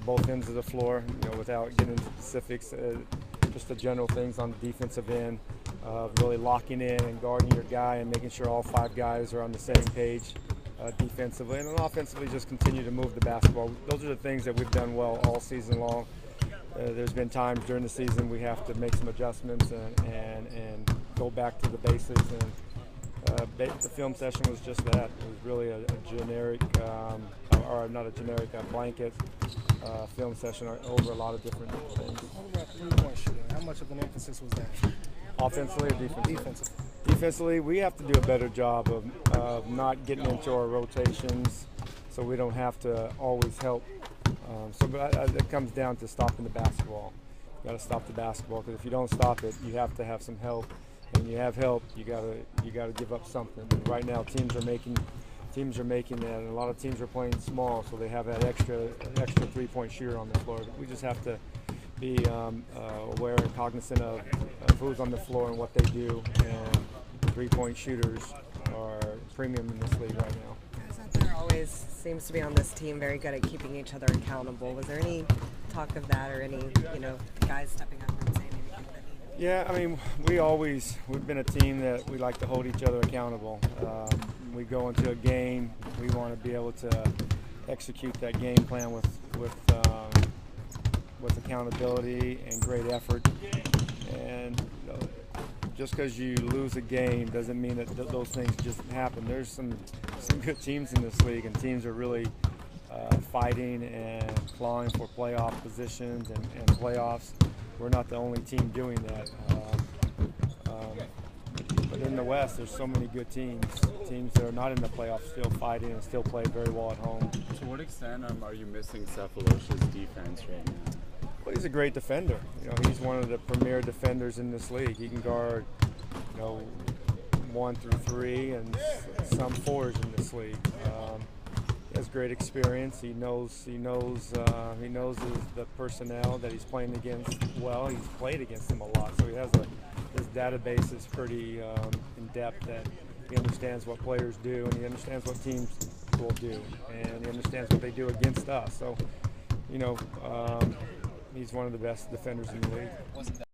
both ends of the floor, without getting into specifics, just the general things on the defensive end, really locking in and guarding your guy and making sure all 5 guys are on the same page defensively. And then offensively, just continue to move the basketball. Those are the things that we've done well all season long. There's been times during the season we have to make some adjustments and go back to the basics. And the film session was just that. It was really a generic, or not a generic, a blanket film session over a lot of different things. What about three-point shooting? How much of an emphasis was that? Offensively or defensively? Defensively, we have to do a better job of not getting into our rotations so we don't have to always help. But it comes down to stopping the basketball. You got to stop the basketball, because if you don't stop it, you have to have some help. And you have help, you got to give up something. And right now, teams are making that, and a lot of teams are playing small, so they have that extra three-point shooter on the floor. We just have to be aware and cognizant of who's on the floor and what they do. And three-point shooters are premium in this league right now. Guys out there always seems to be on this team very good at keeping each other accountable. Was there any talk of that, or any guys stepping up and saying anything that he? Yeah, I mean, we've been a team that we like to hold each other accountable. We go into a game, we want to be able to execute that game plan with accountability and great effort. And just because you lose a game doesn't mean that those things just happen. There's some good teams in this league, and teams are really fighting and clawing for playoff positions and playoffs. We're not the only team doing that. But in the West, there's so many good teams that are not in the playoffs still fighting and still play very well at home. To what extent are you missing Cephalos's defense right now? Well, he's a great defender. He's one of the premier defenders in this league. He can guard, 1 through 3 and some 4s in this league. He has great experience. He knows the personnel that he's playing against well. He's played against them a lot, so his database is pretty in depth. That he understands what players do, and he understands what teams will do, and he understands what they do against us. So, he's one of the best defenders in the league.